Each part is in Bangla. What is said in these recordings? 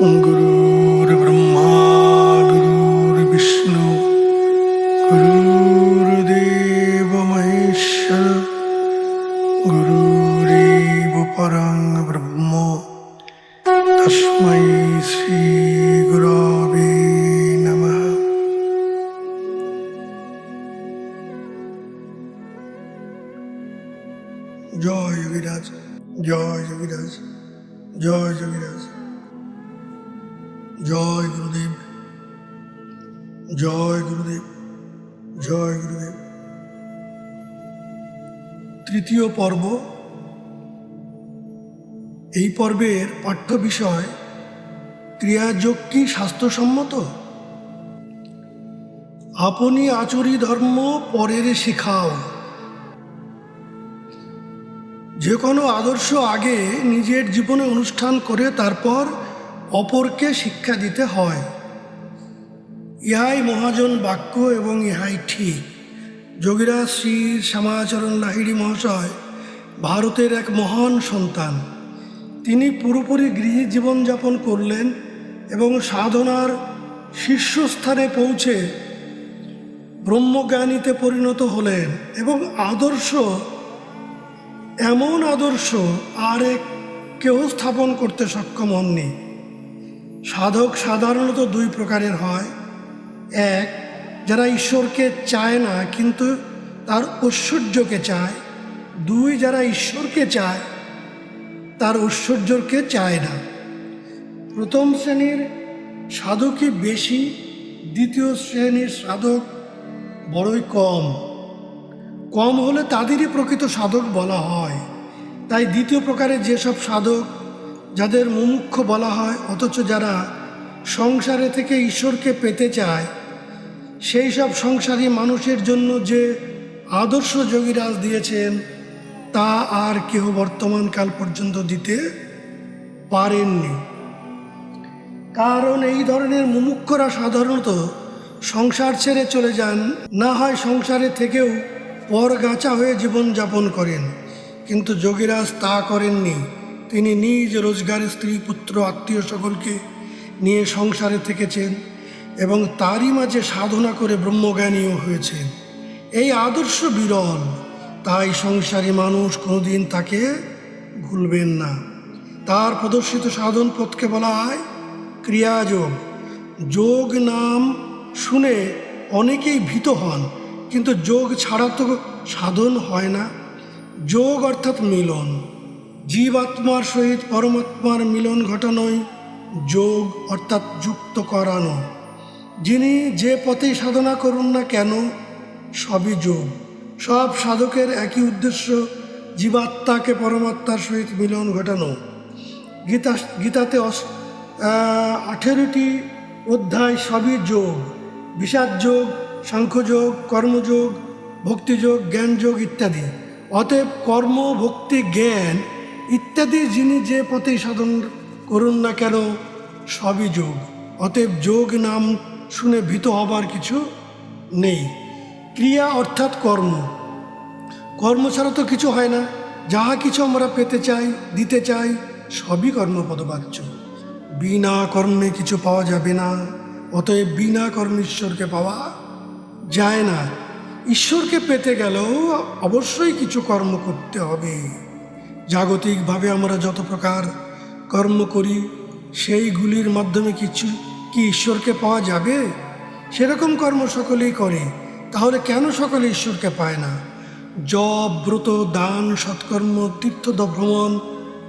गुरुर्ब्रह्मा गुरुर्विष्णु गुरुर्देव महेश्वर गुरुरेव परं ब्रह्म तस्मै श्री गुरवे नमः। जय योगीराज, जय योगीराज, जय योगीराज, जय गुरुदेव, जय गुरुदेव, जय गुरुदेव। তৃতীয় পর্ব। এই পর্বের পাঠ্য বিষয় ক্রিয়াযোগ কি স্বাস্থ্যসম্মত? আপনি আচরি ধর্ম পরের শিখাও। যে কোনো আদর্শ আগে নিজের জীবনে অনুষ্ঠান করে তারপর অপরকে শিক্ষা দিতে হয়। ইহাই মহাজন বাক্য এবং ইহাই ঠিক। যোগীরাজ শ্রী শ্যামাচরণ লাহিড়ী মহাশয় ভারতের এক মহান সন্তান। তিনি পুরোপুরি গৃহী জীবনযাপন করলেন এবং সাধনার শীর্ষস্থানে পৌঁছে ব্রহ্মজ্ঞানীতে পরিণত হলেন এবং এমন আদর্শ আর কেউ স্থাপন করতে সক্ষম হননি। সাধক সাধারণত দুই প্রকারের হয়। এক, যারা ঈশ্বরকে চায় না কিন্তু তার ঐশ্বর্যকে চায়। দুই, যারা ঈশ্বরকে চায় তার ঐশ্বর্যকে চায় না। প্রথম শ্রেণীর সাধকই বেশি, দ্বিতীয় শ্রেণীর সাধক বড়ই কম। কম হলে তাদেরই প্রকৃত সাধক বলা হয়। তাই দ্বিতীয় প্রকারের যেসব সাধক যাদের মুমুক্ষু বলা হয়, অথচ যারা সংসারে থেকে ঈশ্বরকে পেতে চায়, সেই সব সংসারী মানুষের জন্য যে আদর্শ যোগীরাজ দিয়েছেন তা আর কেউ বর্তমানকাল পর্যন্ত দিতে পারেননি। কারণ এই ধরনের মুমুক্ষুরা সাধারণত সংসার ছেড়ে চলে যান, না হয় সংসারে থেকেও পরগাছা হয়ে জীবনযাপন করেন। কিন্তু যোগীরাজ তা করেননি। তিনি নিজ রোজগারে স্ত্রী পুত্র আত্মীয় সকলকে নিয়ে সংসারে থেকেছেন এবং তারই মাঝে সাধনা করে ব্রহ্মজ্ঞানীও হয়েছেন। এই আদর্শ বিরল, তাই সংসারী মানুষ কোনোদিন তাকে ভুলবেন না। তার প্রদর্শিত সাধন পথকে বলা হয় ক্রিয়াযোগ। যোগ নাম শুনে অনেকেই ভীত হন, কিন্তু যোগ ছাড়া তো সাধন হয় না। যোগ অর্থাৎ মিলন, জীবাত্মার সহিত পরমাত্মার মিলন ঘটানোই যোগ অর্থাৎ যুক্ত করানো। যিনি যে পথেই সাধনা করুন না কেন সবই যোগ। সব সাধকের একই উদ্দেশ্য, জীবাত্মাকে পরমাত্মার সহিত মিলন ঘটানো। গীতাতে 18টি অধ্যায় সবই যোগ। বিষাদ যোগ, সাংখ্যযোগ, কর্মযোগ, ভক্তিযোগ, জ্ঞানযোগ ইত্যাদি। অতএব কর্ম, ভক্তি, জ্ঞান ইত্যাদি যিনি যে পথেই সাধন করুন না কেন সবই যোগ। অতএব যোগ নাম শুনে ভীত হবার কিছু নেই। ক্রিয়া অর্থাৎ কর্ম। কর্ম ছাড়া তো কিছু হয় না। যাহা কিছু আমরা পেতে চাই, দিতে চাই, সবই কর্মপদবাচ্য। বিনা কর্মে কিছু পাওয়া যাবে না। অতএব বিনা কর্মে ঈশ্বরকে পাওয়া যায় না। ঈশ্বরকে পেতে গেলেও অবশ্যই কিছু কর্ম করতে হবে। জাগতিকভাবে আমরা যত প্রকার কর্ম করি সেইগুলির মাধ্যমে কি ঈশ্বরকে পাওয়া যাবে? সেরকম কর্ম সকলেই করে, তাহলে কেন সকলে ঈশ্বরকে পায় না? জপ, ব্রত, দান, সৎকর্ম, তীর্থ ভ্রমণ,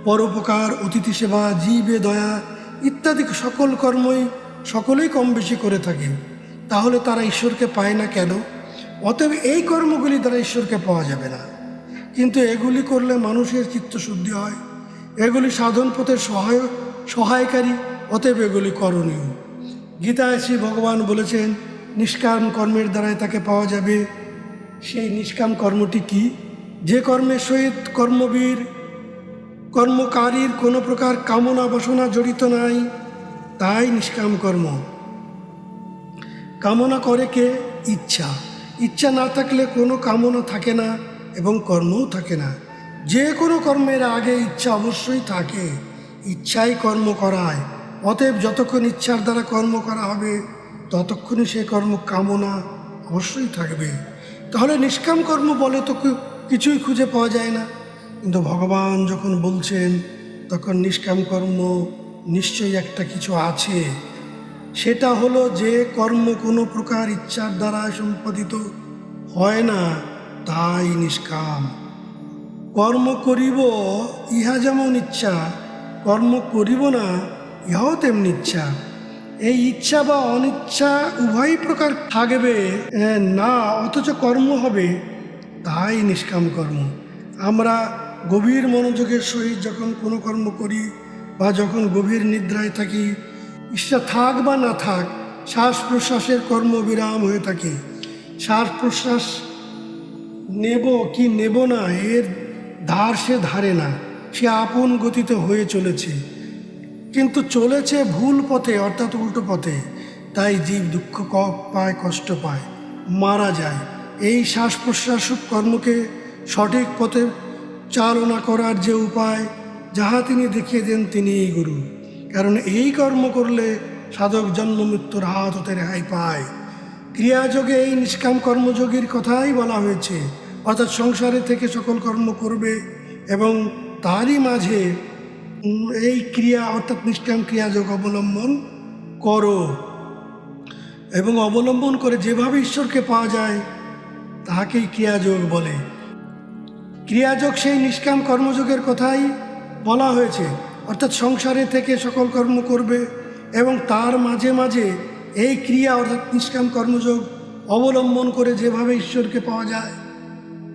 পরোপকার, অতিথি সেবা, জীবে দয়া ইত্যাদি সকল কর্মই সকলেই কম বেশি করে থাকে। তাহলে তারা ঈশ্বরকে পায় না কেন? অতএব এই কর্মগুলি দ্বারা ঈশ্বরকে পাওয়া যাবে না। কিন্তু এগুলি করলে মানুষের চিত্তশুদ্ধি হয়, এগুলি সাধন পথের সহায়কারী। অতএব এগুলি করণীয়। গীতায় শ্রী ভগবান বলেছেন নিষ্কাম কর্মের দ্বারাই তাকে পাওয়া যাবে। সেই নিষ্কাম কর্মটি কি? যে কর্মের সহিত কর্মকারীর কোনো প্রকার কামনা বাসনা জড়িত নাই, তাই নিষ্কাম কর্ম। কামনা করে কে? ইচ্ছা। ইচ্ছা না থাকলে কোনো কামনা থাকে না এবং কর্মও থাকে না। যে কোনো কর্মের আগে ইচ্ছা অবশ্যই থাকে। ইচ্ছাই কর্ম করায়। অতএব যতক্ষণ ইচ্ছার দ্বারা কর্ম করা হবে ততক্ষণই সে কর্ম কামনা অবশ্যই থাকবে। তাহলে নিষ্কাম কর্ম বলে তো কিছুই খুঁজে পাওয়া যায় না, কিন্তু ভগবান যখন বলছেন তখন নিষ্কাম কর্ম নিশ্চয়ই একটা কিছু আছে। সেটা হলো যে কর্ম কোনো প্রকার ইচ্ছার দ্বারা সম্পাদিত হয় না, তাই নিষ্কাম। কর্ম করিব ইহা যেমন ইচ্ছা, কর্ম করিব না ইহাও তেমনি ইচ্ছা। এই ইচ্ছা বা অনিচ্ছা উভয় প্রকার থাকবে না, অথচ কর্ম হবে, তাই নিষ্কাম কর্ম। আমরা গভীর মনোযোগের সহিত যখন কোনো কর্ম করি বা যখন গভীর নিদ্রায় থাকি, ইচ্ছা থাক বা না থাক, শ্বাস প্রশ্বাসের কর্মবিরাম হয়ে থাকে। শ্বাস প্রশ্বাস নেব কি নেব না এর ধার সে ধারে না, সে আপন গতিতে হয়ে চলেছে, কিন্তু চলেছে ভুল পথে, অর্থাৎ উল্টো পথে। তাই জীব দুঃখ পায়, কষ্ট পায়, মারা যায়। এই শ্বাস প্রশ্বাস কর্মকে সঠিক পথে চালনা করার যে উপায়, যাহা তিনি দেখিয়ে দেন, তিনিই গুরু। কারণ এই কর্ম করলে সাধক জন্ম মৃত্যুর হাত হতে রেহাই পায়। ক্রিয়াযোগে এই নিষ্কাম কর্মযোগীর কথাই বলা হয়েছে, অর্থাৎ সংসারে থেকে সকল কর্ম করবে এবং তারই মাঝে এই ক্রিয়া অর্থাৎ নিষ্কাম ক্রিয়াযোগ অবলম্বন করো, এবং অবলম্বন করে যেভাবে ঈশ্বরকে পাওয়া যায় তাহাকেই ক্রিয়াযোগ বলে। ক্রিয়াযোগ সেই নিষ্কাম কর্মযোগের কথাই বলা হয়েছে, অর্থাৎ সংসারে থেকে সকল কর্ম করবে এবং তার মাঝে মাঝে এই ক্রিয়া অর্থাৎ নিষ্কাম কর্মযোগ অবলম্বন করে যেভাবে ঈশ্বরকে পাওয়া যায়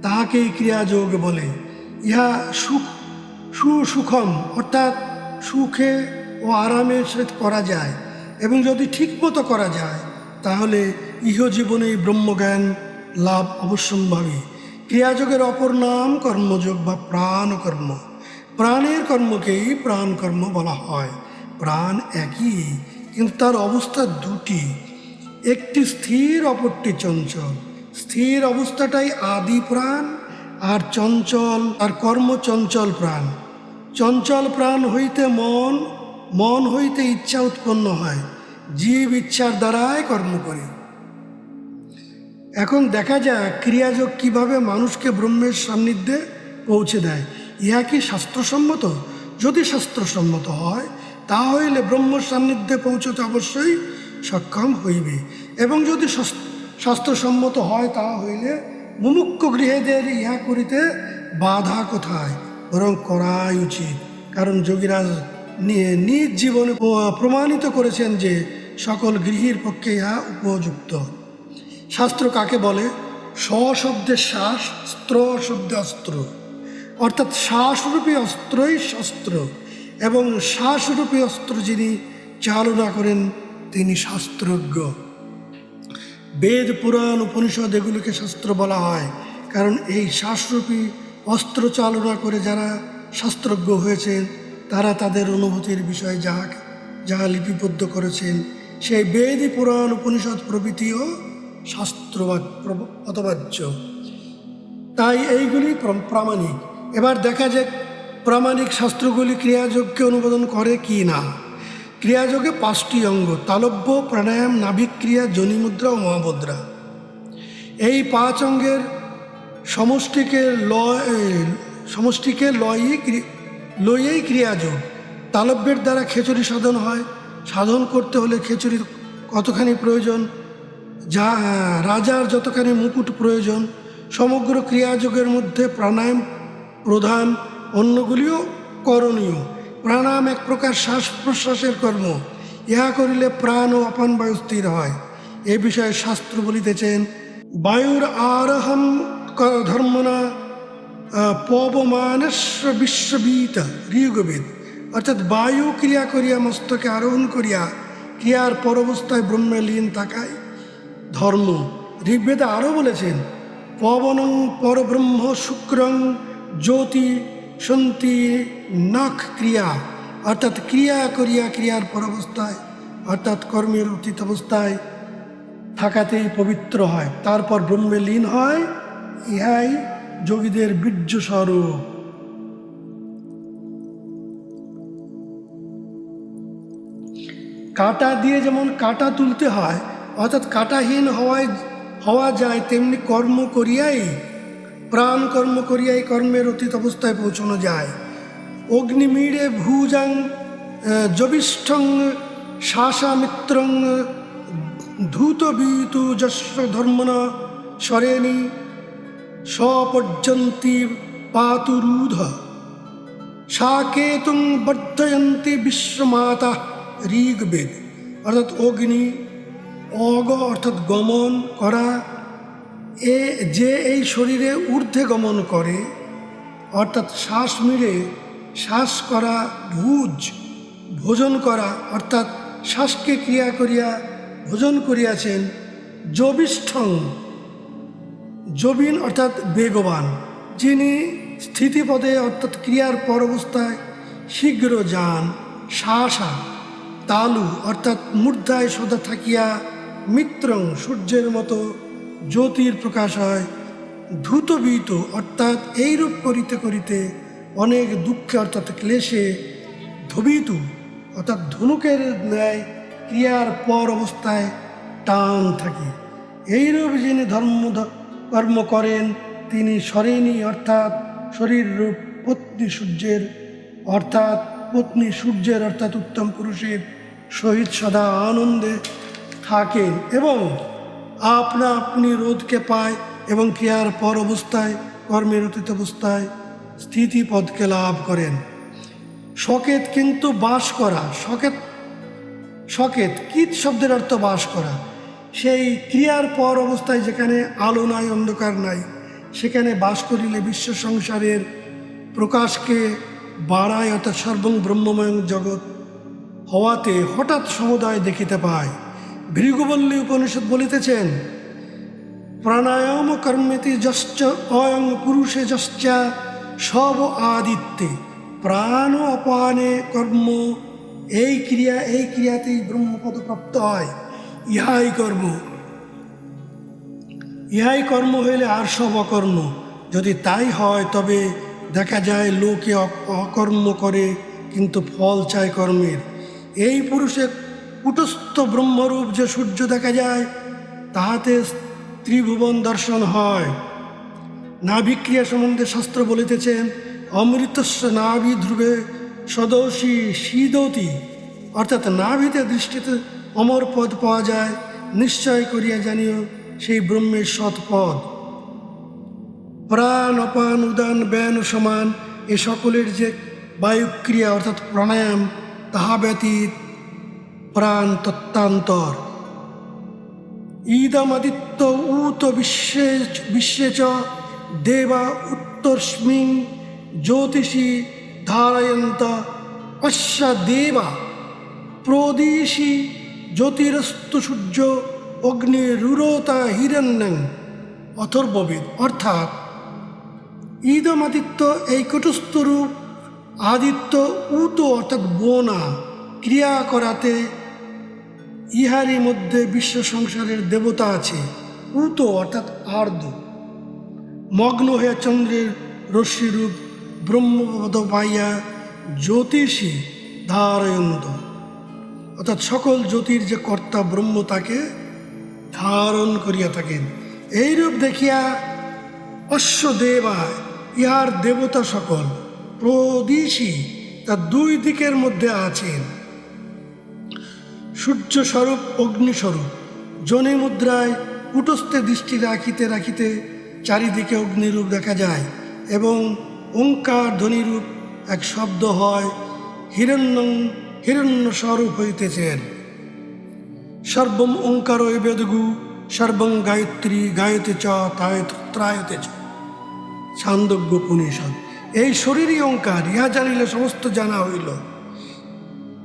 তাহাকেই ক্রিয়াযোগ বলে। ইহা সুখম অর্থাৎ সুখে ও আরামের সহিত করা যায়, এবং যদি ঠিকমতো করা যায় তাহলে ইহজীবনেই ব্রহ্মজ্ঞান লাভ অবশ্যম্ভাবী। ক্রিয়াযোগের অপর নাম কর্মযোগ বা প্রাণকর্ম। প্রাণের কর্মকেই প্রাণকর্ম বলা হয়। প্রাণ একই, কিন্তু তার অবস্থা দুটি, একটি স্থির, অপরটি চঞ্চল। স্থির অবস্থাটাই আদি প্রাণ, আর চঞ্চল আর কর্ম চঞ্চল প্রাণ। চঞ্চল প্রাণ হইতে মন, মন হইতে ইচ্ছা উৎপন্ন হয়, জীব ইচ্ছার দ্বারাই কর্ম করে। এখন দেখা যাক ক্রিয়াযোগ কিভাবে মানুষকে ব্রহ্মের সান্নিধ্যে পৌঁছে দেয়। ইহা কি শাস্ত্রসম্মত? যদি শাস্ত্রসম্মত হয় তাহলে ব্রহ্ম সান্নিধ্যে পৌঁছতে অবশ্যই সক্ষম হইবে, এবং যদি শাস্ত্রসম্মত হয় তা হইলে মুমুক্ষু গৃহীদের ইহা করিতে বাধা কোথায়, বরং করাই উচিত। কারণ যোগীরাজ নিজ জীবনে প্রমাণিত করেছেন যে সকল গৃহীর পক্ষে ইহা উপযুক্ত। শাস্ত্র কাকে বলে? শব্দের শ্বাস, স্ত্র শব্দে অস্ত্র, অর্থাৎ শ্বাসরূপী অস্ত্রই শাস্ত্র, এবং শ্বাসরূপী অস্ত্র যিনি চালনা করেন তিনি শাস্ত্রজ্ঞ। বেদ, পুরাণ, উপনিষদ এগুলোকে শাস্ত্র বলা হয়, কারণ এই শ্বাসরূপী অস্ত্র চালনা করে যারা শাস্ত্রজ্ঞ হয়েছেন তারা তাদের অনুভূতির বিষয়ে যাহা লিপিবদ্ধ করেছেন সেই বেদ, পুরাণ, উপনিষদ প্রভৃতিও শাস্ত্র অতবাচ্য। তাই এইগুলি প্রামাণিক। এবার দেখা যাক প্রামাণিক শাস্ত্রগুলি ক্রিয়াযোগকে অনুমোদন করে কি না। ক্রিয়াযোগে 5টি অঙ্গ: তালব্য, প্রাণায়াম, নাভিক্রিয়া, যোনিমুদ্রা ও মহামুদ্রা। এই 5 অঙ্গের সমষ্টিকে লয়েই ক্রিয়াযোগ। তালব্যের দ্বারা খেচুরি সাধন হয়। সাধন করতে হলে খেচুরি কতখানি প্রয়োজন, যা রাজার যতখানি মুকুট প্রয়োজন। সমগ্র ক্রিয়াযোগের মধ্যে প্রাণায়াম প্রধান, অন্যগুলিও করণীয়। প্রাণায়াম এক প্রকার শ্বাস প্রশ্বাসের কর্ম। ইহা করিলে প্রাণ ও অপান বায়ু স্থির হয়। এ বিষয়ে শাস্ত্র বলিতেছেন, বায়ুর আরোহণ ধর্মনা পবমানস্ব বিশ্ববিত ঋগবেদ, অর্থাৎ বায়ু ক্রিয়া করিয়া মস্তকে আরোহণ করিয়া ক্রিয়ার পরবস্থায় ব্রহ্মে লীন থাকায় ধর্ম। ঋগ্বেদে আরও বলেছেন, পবনং পরব্রহ্ম শুক্রং জ্যোতি সন্তি নখ ক্রিয়া, অর্থাৎ ক্রিয়া করিয়া ক্রিয়ার পরবস্থায় অর্থাৎ কর্মের অতীত অবস্থায় থাকাতেই পবিত্র হয়, তারপর ব্রহ্মে লীন হয়। ইহাই যোগীদের বীর্য স্বরূপ। কাঁটা দিয়ে যেমন কাঁটা তুলতে হয়, অর্থাৎ কাঁটাহীন হওয়া যায়, তেমনি কর্ম করিয়াই, প্রাণ কর্ম করিয়াই কর্মের অতীত অবস্থায় পৌঁছানো যায়। অগ্নিমীড়ে ভুজাং জবিষ্ঠং শাসামিত্রং ধূতবীতু যস্য ধর্মনা স্বরেণী স্বপর্যন্তি পাতুরূধ সাকেতুং বর্ধয়ন্তি বিশ্বমাতা ঋগ্বেদ। অর্থাৎ অগ্নি, অগ অর্থাৎ গমন করা, যে এই শরীরে ঊর্ধ্বে গমন করে, অর্থাৎ শ্বাস মিলে শ্বাস করা, ভোজন করা অর্থাৎ শ্বাসকে ক্রিয়া করিয়া ভোজন করিয়াছেন। জবিষ্ঠং, জবিন অর্থাৎ বেগবান, যিনি স্থিতিপদে অর্থাৎ ক্রিয়ার পর অবস্থায় শীঘ্র যান। শাসা, তালু অর্থাৎ মূর্ধায় সদা থাকিয়া, মিত্রং সূর্যের মতো জ্যোতির প্রকাশ হয়। ধূতবীত অর্থাৎ এইরূপ করিতে করিতে অনেক দুঃখে অর্থাৎ ক্লেশে, ধবিতু অর্থাৎ ধনুকের ন্যায় ক্রিয়ার পর অবস্থায় টান থাকে। এইরূপ যিনি কর্ম করেন তিনি স্বরেণী অর্থাৎ শরীর রূপ পত্নী সূর্যের অর্থাৎ উত্তম পুরুষের সহিত সদা আনন্দে থাকেন এবং আপনা আপনি রোধকে পায় এবং ক্রিয়ার পর অবস্থায় কর্মের অতীত অবস্থায় স্থিতিপদকে লাভ করেন। সকেত কিন্তু বাস করা, সকেত কীট শব্দের অর্থ বাস করা। সেই ক্রিয়ার পর অবস্থায় যেখানে আলো নাই, অন্ধকার নাই, সেখানে বাস করিলে বিশ্ব সংসারের প্রকাশকে বাড়ায়, অর্থাৎ সর্বং ব্রহ্মময় জগৎ হওয়াতে হঠাৎ সমুদয় দেখিতে পায়। ভৃগুবল্লী উপনিষদ বলিতেছেন, প্রাণায়াম কর্মেতি যশ্চ অয়ং পুরুষে যশ্চা সব আদিত্যে। প্রাণ অপানে কর্ম, এই ক্রিয়াতেই ব্রহ্মপদ প্রাপ্ত হয়। ইহাই কর্ম হইলে আর সব অকর্ম। যদি তাই হয় তবে দেখা যায় লোকে অকর্ম করে কিন্তু ফল চায় কর্মের। এই পুরুষে কুটস্থ ব্রহ্মরূপ যে সূর্য দেখা যায়, তাহাতে ত্রিভুবন দর্শন হয়। নাভিক্রিয়া সম্বন্ধে শাস্ত্র বলিতেছেন, অমৃতস্য নাভি ধ্রুবে সদোষী শীদতি, অর্থাৎ নাভিতে দৃষ্টিতে অমর পদ পাওয়া যায়। নিশ্চয় করিয়া জানিও সেই ব্রহ্মের সৎপদ। প্রাণ অপান উদান ব্যান সমান, এ সকলের যে বায়ুক্রিয়া অর্থাৎ প্রাণায়াম, তাহা ব্যতীত প্রাণ তত্ত্বান্তর। ইদমাদিত্য উত বিশ্বে চ দেবা উত্তরস্মিং জ্যোতিষী ধারয়ন্ত অশ্ব দেবা প্রদিশি জ্যোতিরস্তু সূর্য অগ্নিরুরোতা হিরণ্যং। অথর্ববেদ। অর্থাৎ ইদমাদিত্য এই কুটস্থরূপ আদিত্য, উত অর্থাৎ বোনা ক্রিয়া করাতে ইহারই মধ্যে বিশ্ব সংসারের দেবতা আছে। উত অর্থাৎ আর্দ্র, মগ্ন হইয়া চন্দ্রের রশ্মিরূপ ব্রহ্মপদ পাইয়া জ্যোতিষী ধারয়ন্ত, অর্থাৎ সকল জ্যোতির যে কর্তা ব্রহ্ম তাকে ধারণ করিয়া থাকেন। এইরূপ দেখিয়া অশ্বদেবা ইহার দেবতা সকল, প্রদিশী তার দুই দিকের মধ্যে আছেন। সূর্যস্বরূপ অগ্নিস্বরূপ জনি মুদ্রায় কুটস্থে দৃষ্টি রাখিতে রাখিতে চারিদিকে অগ্নিরূপ দেখা যায় এবং ওঙ্কার ধ্বনিরূপ এক শব্দ হয়। হিরণ্য স্বরূপ হইতেছেন। সর্বম ওঙ্কার বেদগু সর্বং গায়ত্রী গায়তে চ ত্রায়তে চ। ছান্দোগ্য উপনিষদ। এই শরীরই ওঙ্কার, ইহা জানিলে সমস্ত জানা হইল।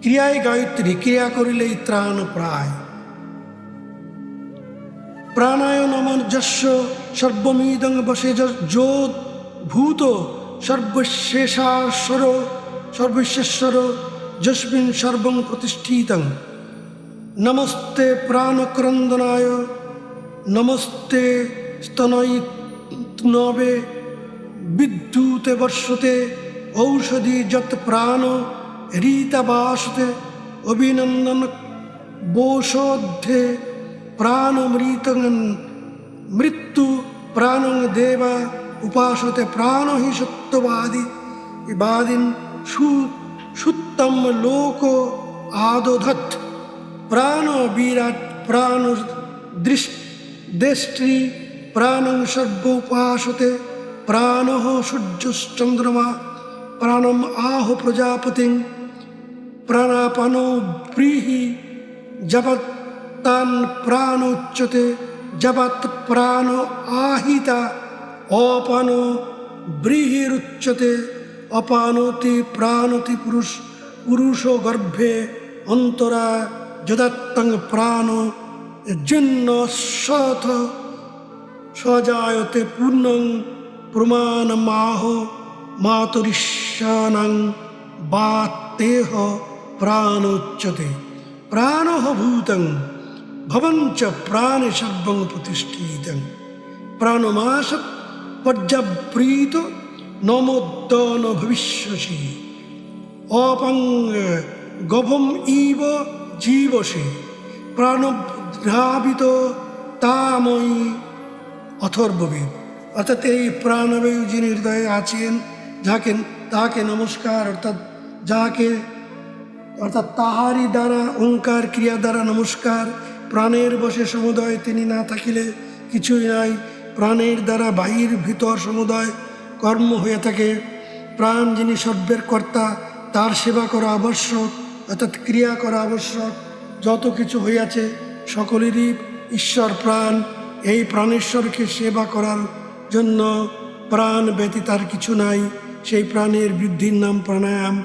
ক্রিয়ায় গায়ত্রী, ক্রিয়া করিলেই ত্রাণ প্রায়। প্রাণায়ামন যস্য সর্বমিদং বসে যোদ ভূত সর্বশেষর যস্মিন সর্বং প্রতিষ্ঠিতং। নমস্তে প্রাণক্রন্দনায় নমস্তে স্তনয়িত্নবে বিদ্যুতে বর্ষতে ঔষধি যত প্রাণ রীতাবাসতে অভিনন্দন বোষোদ্ধে প্রাণমৃতং মৃত্যু প্রাণং দেবা উপাসতে প্রাণ হি সত্যবাদী বাদিন সুত্তম লোক আদোধৎ প্রাণ বিরাট প্রাণ দেষ্ট্রি প্রাণং সর্বোপাসতে প্রাণ সূর্যশ্চন্দ্রমা প্রাণম আহ প্রজাপতিং প্রাণাপানো ব্রীহি জপত্তান প্রাণোচ্যতে জপত প্রাণ আহিতা অপানো ব্রীহিরুচ্যতে অপানতি প্রাণতি পুরুষ গর্ভে অন্তরা যদাত্তং প্রাণ জিন্নশথ সজায়তে পূর্ণং প্রমাণমাহ মাতুরিষ্যানাং বাতেহ প্রাণোচ্যতে প্রাণঃ ভূতং ভবঞ্চ প্রাণে সর্বং প্রতিষ্ঠিতং প্রাণমাসৎ পর্যাপ্রীত নমোদ্দন ভবিষ্যসি অপং গভম ইব জীবসে প্রাণভ্রাবিত তাময়ী অথর্ববেদ। অর্থাৎ এই প্রাণবায়ু যিনি হৃদয়ে আছেন, তাকে নমস্কার, অর্থাৎ তাহারই দ্বারা ওঙ্কার ক্রিয়া দ্বারা নমস্কার। প্রাণের বশে সমুদয় তিনি না থাকিলে কিছুই নাই। প্রাণের দ্বারা বাহির ভিতর সমুদয় কর্ম হয়ে থাকে। প্রাণ যিনি সর্বের কর্তা, তার সেবা করা আবশ্যক, অর্থাৎ ক্রিয়া করা আবশ্যক। যত কিছু হইয়াছে সকলেরই ঈশ্বর প্রাণ। এই প্রাণেশ্বরকে সেবা করার জন্য প্রাণ ব্যতীত আর কিছু নাই। সেই প্রাণের বৃদ্ধির নাম প্রাণায়াম।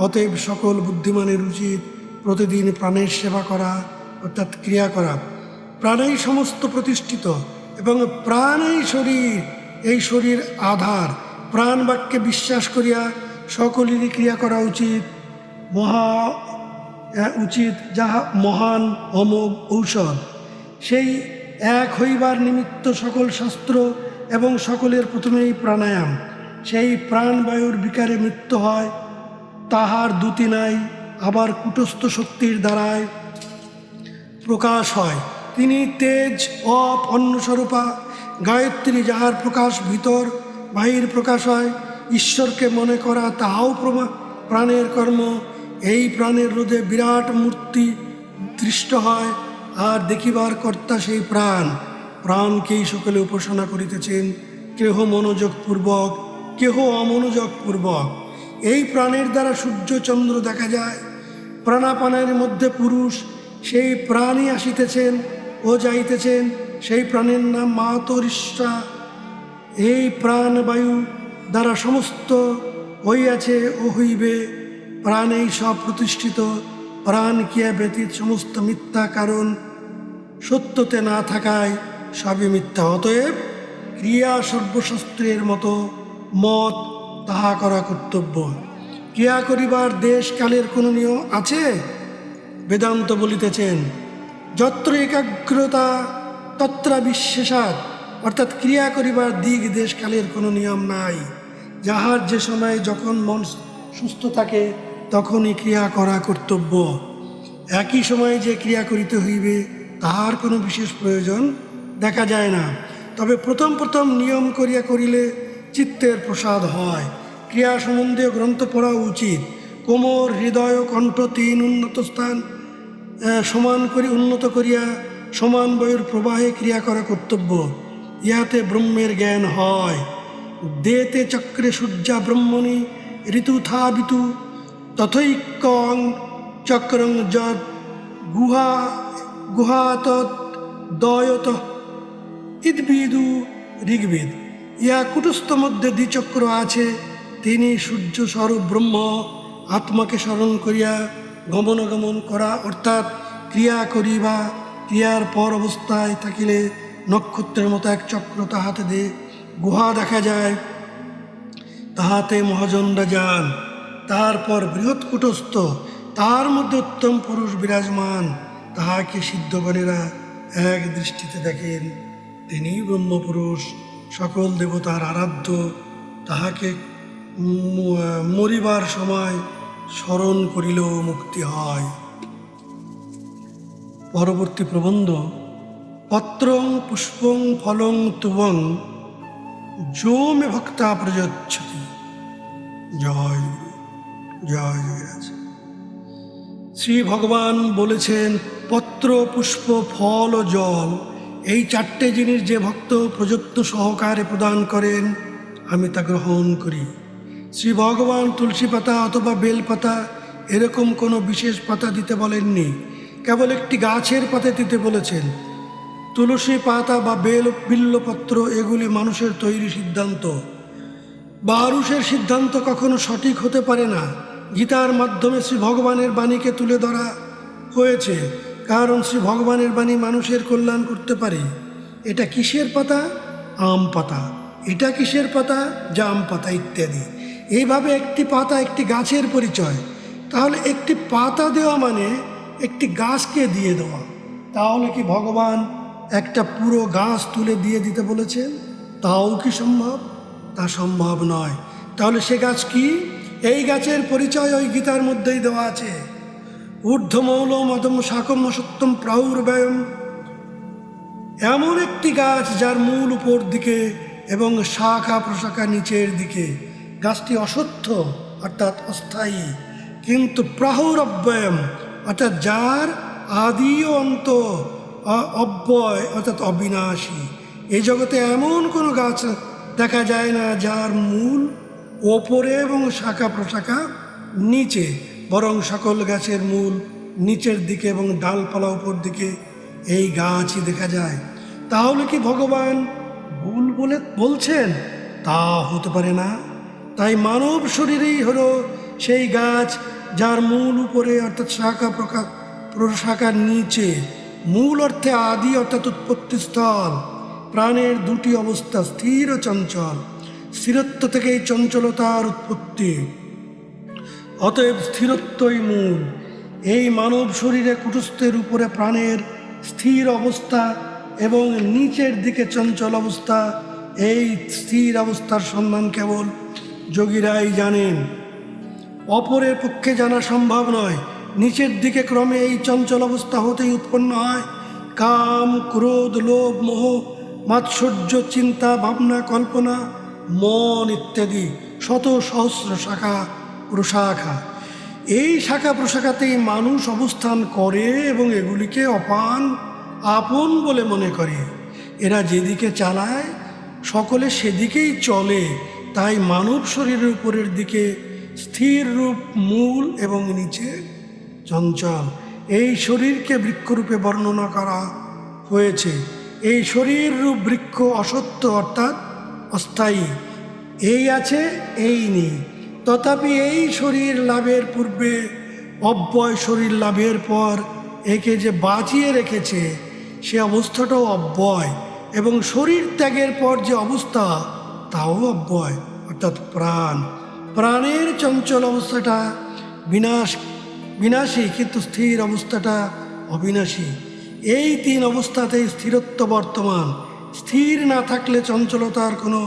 অতএব সকল বুদ্ধিমানের উচিত প্রতিদিন প্রাণের সেবা করা, অর্থাৎ ক্রিয়া করা। প্রাণেই সমস্ত প্রতিষ্ঠিত এবং প্রাণেই শরীর, এই শরীর আধার। প্রাণ বাক্যে বিশ্বাস করিয়া সকলেরই ক্রিয়া করা উচিত, যাহা মহান অমোঘ ঔষধ। সেই এক হইবার নিমিত্ত সকল শাস্ত্র এবং সকলের প্রথমেই প্রাণায়াম। সেই প্রাণবায়ুর বিকারে মৃত্যু হয়, তাহার দ্যুতি নাই। আবার কূটস্থ শক্তির দ্বারায় প্রকাশ হয়। তিনি তেজ অপ অন্নস্বরূপা গায়ত্রী, যাহার প্রকাশ ভিতর বাহির প্রকাশ হয়। ঈশ্বরকে মনে করা তাহাও প্রাণের কর্ম। এই প্রাণের রোধে বিরাট মূর্তি দৃষ্ট হয়, আর দেখিবার কর্তা সেই প্রাণ। প্রাণকেই সকলে উপাসনা করিতেছেন, কেহ মনোযোগপূর্বক, কেহ অমনোযোগপূর্বক। এই প্রাণের দ্বারা সূর্য চন্দ্র দেখা যায়। প্রাণাপানের মধ্যে পুরুষ, সেই প্রাণই আসিতেছেন ও যাইতেছেন। সেই প্রাণের নাম মাতরিষ্যা। এই প্রাণবায়ু দ্বারা সমস্ত হইয়াছে ও হইবে। প্রাণেই সব প্রতিষ্ঠিত। প্রাণ ক্রিয়া ব্যতীত সমস্ত মিথ্যা, কারণ সত্যতে না থাকায় সবই মিথ্যা। অতএব ক্রিয়া সর্বশাস্ত্রের মতো মত, তাহা করা কর্তব্য। ক্রিয়া করিবার দেশ কালের কোনো নিয়ম আছে? বেদান্ত বলিতেছেন, যত্র একাগ্রতা তত্র বিশেষাৎ। অর্থাৎ ক্রিয়া করিবার দিক দেশ কালের কোনো নিয়ম নাই। যাহার যে সময় যখন মন সুস্থ থাকে তখনই ক্রিয়া করা কর্তব্য। একই সময়ে যে ক্রিয়া করিতে হইবে তাহার কোনো বিশেষ প্রয়োজন দেখা যায় না। তবে প্রথম প্রথম নিয়ম করিয়া করিলে চিত্তের প্রসাদ হয়। ক্রিয়া সম্বন্ধীয় গ্রন্থ পড়া উচিত। কোমর, হৃদয়, কণ্ঠ তিন উন্নত স্থান উন্নত করিয়া সমান বায়ুর প্রবাহে ক্রিয়া করা কর্তব্য। ইহাতে ব্রহ্মের জ্ঞান হয়। দেতে চক্রে সূর্যা ব্রহ্মণি ঋতুথাবিতু তথৈকং চক্রং যদ গুহাত দয়ত ইদ্বিদু ঋগ্বেদ। ইহা কুটস্থ মধ্যে দ্বিচক্র আছে। তিনি সূর্য স্বরূপ ব্রহ্ম। আত্মাকে স্মরণ করিয়া গমনাগমন করা, অর্থাৎ ক্রিয়া করিবা। ক্রিয়ার পর অবস্থায় থাকিলে নক্ষত্রের মতো এক চক্র তাহাতে গুহা দেখা যায়, তাহাতে মহাজনরা যান। তারপর বৃহৎ কুটস্থ, তার মধ্যে উত্তম পুরুষ বিরাজমান। তাহাকে সিদ্ধগণেরা এক দৃষ্টিতে দেখেন। তিনি ব্রহ্মপুরুষ, সকল দেবতার আরাধ্য। তাহাকে মরিবার সময় স্মরণ করিলেও মুক্তি হয়। পরবর্তী প্রবন্ধ পত্রং পুষ্পং ফলং তুবং যো মে ভক্তা প্রযচ্ছতি। জয় গুরু, জয় যোগীরাজ। শ্রী ভগবান বলেছেন, পত্র, পুষ্প, ফল ও জল, এই চারটে জিনিস যে ভক্ত প্রযত্ন সহকারে প্রদান করেন, আমি তা গ্রহণ করি। শ্রী ভগবান তুলসী পাতা অথবা বেল পাতা এরকম কোনো বিশেষ পাতা দিতে বলেননি, কেবল একটি গাছের পাতা দিতে বলেছেন। তুলসী পাতা বা বিল্লপত্র এগুলি মানুষের তৈরি সিদ্ধান্ত বা আরুষের সিদ্ধান্ত কখনো সঠিক হতে পারে না। গীতার মাধ্যমে শ্রী ভগবানের বাণীকে তুলে ধরা হয়েছে, কারণ শ্রী ভগবানের বাণী মানুষের কল্যাণ করতে পারে। এটা কিসের পাতা? আম পাতা। এটা কিসের পাতা? জাম পাতা ইত্যাদি। এইভাবে একটি পাতা একটি গাছের পরিচয়। তাহলে একটি পাতা দেওয়া মানে একটি গাছকে দিয়ে দেওয়া। তাহলে কি ভগবান একটা পুরো গাছ তুলে দিয়ে দিতে বলেছেন? তাও কি সম্ভব? তা সম্ভব নয়। তাহলে সে গাছ কি? এই গাছের পরিচয় ওই গীতার মধ্যেই দেওয়া আছে। ঊর্ধ্বমৌল মদম শাকম সত্যম প্রাহুর্ব্যয়ম। এমন একটি গাছ যার মূল উপর দিকে এবং শাখা প্রশাখা নিচের দিকে। গাছটি অসত্য অর্থাৎ অস্থায়ী, কিন্তু প্রাহুরব্যয়ম অর্থাৎ যার আদি ও অন্ত অব্যয় অর্থাৎ অবিনাশী। এই জগতে এমন কোনো গাছ দেখা যায় না যার মূল ওপরে এবং শাখা প্রশাখা নিচে, বরং সকল গাছের মূল নিচের দিকে এবং ডালপালা উপর দিকে এই গাছই দেখা যায়। তাহলে কি ভগবান ভুল বলছেন? তা হতে পারে না। তাই মানব শরীরেই হলো সেই গাছ যার মূল উপরে অর্থাৎ শাখা প্রশাখার নিচে। মূল অর্থে আদি অর্থাৎ উৎপত্তিস্থল। প্রাণের দুটি অবস্থা, স্থির ও চঞ্চল। স্থিরত্ব থেকেই চঞ্চলতার উৎপত্তি, অতএব স্থিরত্বই মূল। এই মানব শরীরে কুটস্থের উপরে প্রাণের স্থির অবস্থা এবং নিচের দিকে চঞ্চল অবস্থা। এই স্থির অবস্থার সন্ধান কেবল যোগীরাই জানেন, অপরের পক্ষে জানা সম্ভব নয়। নিচের দিকে ক্রমে এই চঞ্চল অবস্থা হতেই উৎপন্ন হয় কাম, ক্রোধ, লোভ, মোহ, মাৎসর্য, চিন্তা, ভাবনা, কল্পনা, মন ইত্যাদি শত সহস্র শাখা প্রশাখা। এই শাখা প্রশাখাতেই মানুষ অবস্থান করে এবং এগুলিকে আপন বলে মনে করে। এরা যেদিকে চালায় সকলে সেদিকেই চলে। তাই মানব শরীরের উপরের দিকে স্থির রূপ মূল এবং নিচে চঞ্চল। এই শরীরকে বৃক্ষরূপে বর্ণনা করা হয়েছে। এই শরীর রূপ বৃক্ষ অসত্য অর্থাৎ অস্থায়ী। এই আছে, এই নেই। তথাপি এই শরীর লাভের পূর্বে অব্যয় শরীর লাভের পর একে যে বাঁচিয়ে রেখেছে সে অবস্থাটাও অব্যয়, এবং শরীর ত্যাগের পর যে অবস্থা তাও অব্যয় অর্থাৎ প্রাণ। প্রাণের চঞ্চল অবস্থাটা বিনাশী, কিন্তু স্থির অবস্থাটা অবিনাশী। এই তিন অবস্থাতেই স্থিরত্ব বর্তমান। স্থির না থাকলে চঞ্চলতার কোনো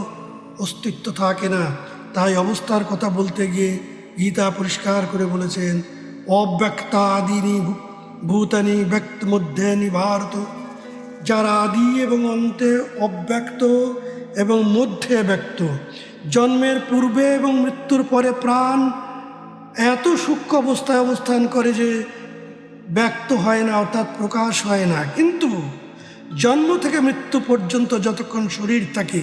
অস্তিত্ব থাকে না। তাই অবস্থার কথা বলতে গিয়ে গীতা পরিষ্কার করে বলেছেন, অব্যক্তাদিনী ভূতানি ব্যক্ত মধ্যে ভারত। যারা আদি এবং অন্তে অব্যক্ত এবং মধ্যে ব্যক্ত। জন্মের পূর্বে এবং মৃত্যুর পরে প্রাণ এত সূক্ষ্ম অবস্থায় অবস্থান করে যে ব্যক্ত হয় না অর্থাৎ প্রকাশ হয় না। কিন্তু জন্ম থেকে মৃত্যু পর্যন্ত যতক্ষণ শরীর থাকে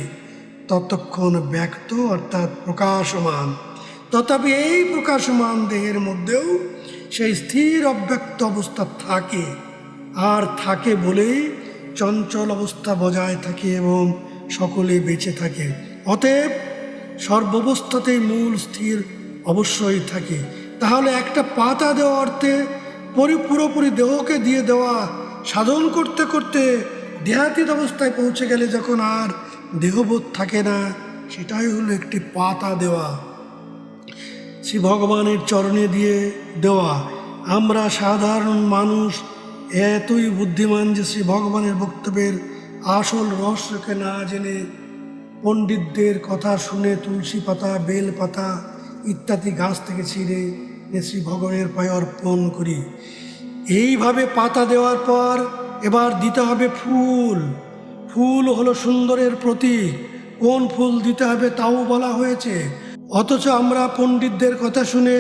ততক্ষণ ব্যক্ত অর্থাৎ প্রকাশমান। তথাপি এই প্রকাশমান দেহের মধ্যেও সেই স্থির অব্যক্ত অবস্থা থাকে, আর থাকে বলেই চঞ্চল অবস্থা বজায় থাকে এবং সকলে বেঁচে থাকে। অতএব সর্বাবস্থাতেই মূল স্থির অবশ্যই থাকে। তাহলে একটা পাতা দেওয়া অর্থে পুরোপুরি দেহকে দিয়ে দেওয়া। সাধন করতে করতে দেহাতীত অবস্থায় পৌঁছে গেলে যখন আর দেহবোধ থাকে না, সেটাই হলো একটি পাতা দেওয়া, শ্রী ভগবানের চরণে দিয়ে দেওয়া। আমরা সাধারণ মানুষ এতই বুদ্ধিমান যে শ্রী ভগবানের বক্তব্যের আসল রহস্যকে না জেনে পণ্ডিতদের কথা শুনে তুলসী পাতা, বেল পাতা ইত্যাদি গাছ থেকে ছিঁড়ে শ্রী ভগবানের পায়ে অর্পণ করি। এইভাবে পাতা দেওয়ার পর এবার দিতে হবে ফুল। ফুল হলো সুন্দরের প্রতীক। কোন ফুল দিতে হবে তাও বলা হয়েছে, অথচ আমরা পণ্ডিতদের কথা শুনে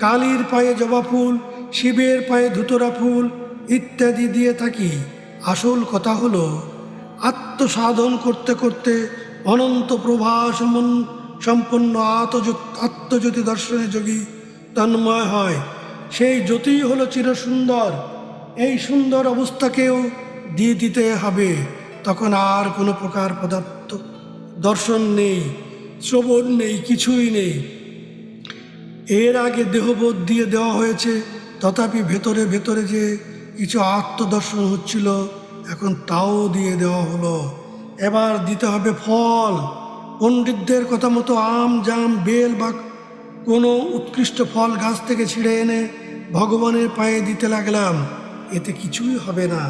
কালীর পায়ে জবা ফুল, শিবের পায়ে ধুতরা ফুল ইত্যাদি দিয়ে থাকি। আসল কথা হলো আত্মসাধন করতে করতে অনন্ত প্রভা সম্পন্ন আত্মজ্যোতি দর্শনে যোগী তন্ময় হয়। সেই জ্যোতি হলো চিরসুন্দর। এই সুন্দর অবস্থাকেও দিয়ে দিতে হবে। তখন আর কোনো প্রকার পদার্থ দর্শন নেই, শ্রবণ নেই, কিছুই নেই। এর আগে দেহবোধ দিয়ে দেওয়া হয়েছে, তথাপি ভেতরে ভেতরে যে কিছু আত্মদর্শন হচ্ছিল, এখন তাও দিয়ে দেওয়া হলো। এবার দিতে হবে ফল। পণ্ডিতদের কথা মতো আম, জাম, বেল বা কোনো উৎকৃষ্ট ফল গাছ থেকে ছিঁড়ে এনে ভগবানের পায়ে দিতে লাগলাম, এতে কিছুই হবে না।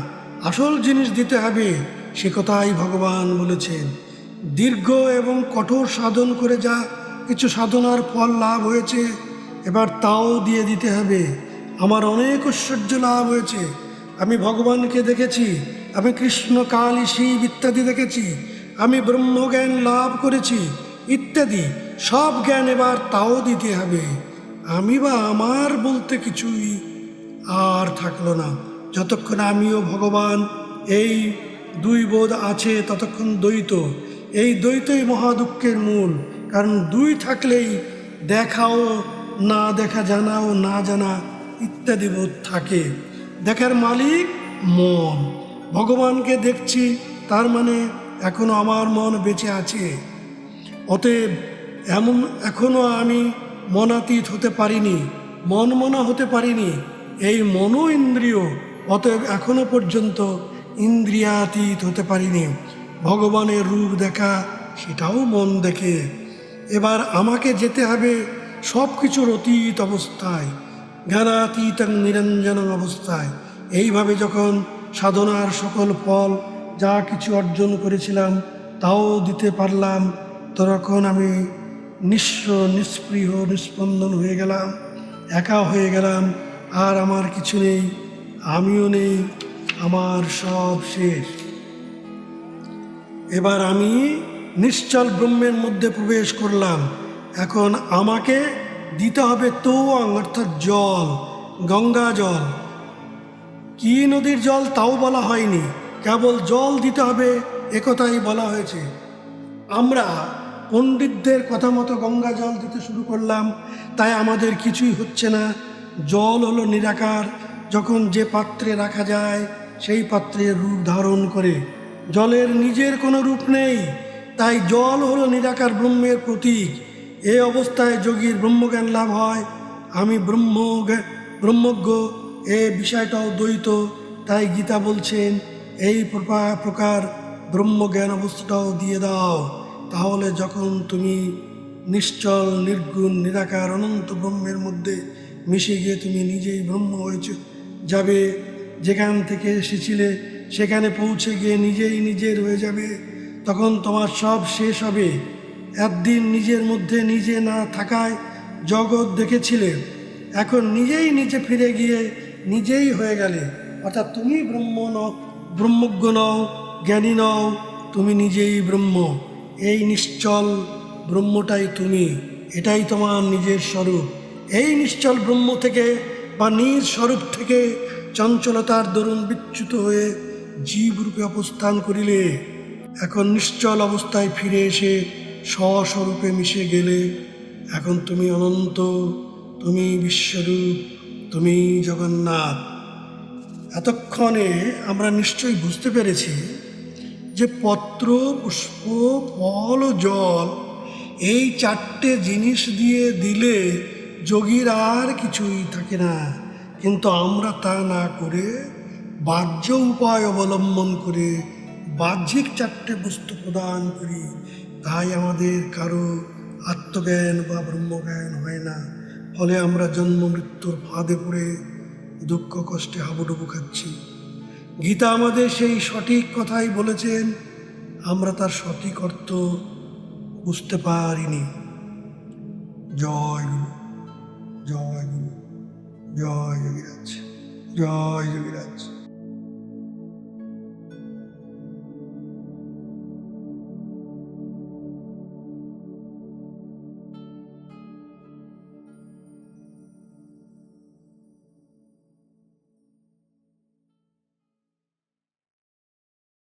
আসল জিনিস দিতে হবে, সে কথাই ভগবান বলেছেন। দীর্ঘ এবং কঠোর সাধন করে যা কিছু সাধনার ফল লাভ হয়েছে, এবার তাও দিয়ে দিতে হবে। আমার অনেক ঐশ্বর্য লাভ হয়েছে। আমি ভগবানকে দেখেছি, আমি কৃষ্ণ, কালী, শিব ইত্যাদি দেখেছি, আমি ব্রহ্মজ্ঞান লাভ করেছি ইত্যাদি সব জ্ঞান এবার তাও দিতে হবে। আমি বা আমার বলতে কিছুই আর থাকলো না। যতক্ষণ আমিও ভগবান এই দুই বোধ আছে, ততক্ষণ দ্বৈত। এই দ্বৈতই মহাদুঃখের মূল। কারণ দুই থাকলেই দেখাও না দেখা, জানাও না জানা ইত্যাদি বোধ থাকে। দেখার মালিক মন। ভগবানকে দেখছি, তার মানে এখনো আমার মন বেঁচে আছে। অতএব এখনো আমি মনাতীত হতে পারিনি, মনা হতে পারিনি। এই মনো ইন্দ্রিয়, অতএব এখনো পর্যন্ত ইন্দ্রিয়াতীত হতে পারিনি। ভগবানের রূপ দেখা, সেটাও মন দেখে। এবার আমাকে যেতে হবে সব কিছুর অতীত অবস্থায়, জ্ঞানাতীত নিরঞ্জন অবস্থায়। এইভাবে যখন সাধনার সকল ফল যা কিছু অর্জন করেছিলাম তাও দিতে পারলাম, তখন আমি নিঃস্ব, নিষ্পৃহ, নিস্পন্দন হয়ে গেলাম, একা হয়ে গেলাম। আর আমার কিছু নেই, আমিও নেই, আমার সব শেষ। এবার আমি নিশ্চল ব্রহ্মের মধ্যে প্রবেশ করলাম। এখন আমাকে দিতে হবে তৌয়াং, অর্থাৎ জল, গঙ্গা জল। কি নদীর জল তাও বলা হয়নি, কেবল জল দিতে হবে একথাই বলা হয়েছে। আমরা পণ্ডিতদের কথা মতো গঙ্গা জল দিতে শুরু করলাম, তাই আমাদের কিছুই হচ্ছে না। জল হলো নিরাকার, যখন যে পাত্রে রাখা যায় সেই পাত্রের রূপ ধারণ করে। জলের নিজের কোনো রূপ নেই, তাই জল হলো নিরাকার ব্রহ্মের প্রতীক। এই অবস্থায় যোগীর ব্রহ্মজ্ঞান লাভ হয়। আমি ব্রহ্মজ্ঞ, এ বিষয়টাও দ্বৈত। তাই গীতা বলছেন, এই প্রকার ব্রহ্মজ্ঞান অবস্থাটাও দিয়ে দাও। তাহলে যখন তুমি নিশ্চল, নির্গুণ, নিরাকার অনন্ত ব্রহ্মের মধ্যে মিশে গিয়ে তুমি নিজেই ব্রহ্ম হয়েছে যাবে। যেখান থেকে এসেছিলে সেখানে পৌঁছে গিয়ে নিজেই নিজের হয়ে যাবে। তখন তোমার সব শেষ হবে। একদিন নিজের মধ্যে নিজে না থাকায় জগৎ দেখেছিলে, এখন নিজেই নিজে ফিরে গিয়ে নিজেই হয়ে গেলে। অর্থাৎ তুমি ব্রহ্মজ্ঞ নও, জ্ঞানী নও, তুমি নিজেই ব্রহ্ম। এই নিশ্চল ব্রহ্মটাই তুমি, এটাই তোমার নিজের স্বরূপ। এই নিশ্চল ব্রহ্ম থেকে বা নিজ স্বরূপ থেকে চঞ্চলতার দরুন বিচ্যুত হয়ে জীবরূপে অবস্থান করিলে, এখন নিশ্চল অবস্থায় ফিরে এসে স্বস্বরূপে মিশে গেলে, এখন তুমি অনন্ত, তুমি বিশ্বরূপ, তুমি জগন্নাথ। এতক্ষণে আমরা নিশ্চয়ই বুঝতে পেরেছি যে পত্র, পুষ্প, ফল ও জল, এই চারটে জিনিস দিয়ে দিলে যোগীর আর কিছুই থাকে না। কিন্তু আমরা তা না করে বাহ্য উপায় অবলম্বন করে বাহ্যিক চারটে বস্তু প্রদান করি। তাই আমাদের কারো আত্মজ্ঞান বা ব্রহ্মজ্ঞান হয় না। ফলে আমরা জন্ম মৃত্যুর ফাঁদে পড়ে দুঃখ কষ্টে হাবুডুবু খাচ্ছি। গীতা আমাদের সেই সঠিক কথাই বলেছেন, আমরা তার সঠিক অর্থ বুঝতে পারিনি। জয় গুরু, জয় গুরু, জয় যোগীরাজ। জয় যোগীরাজ।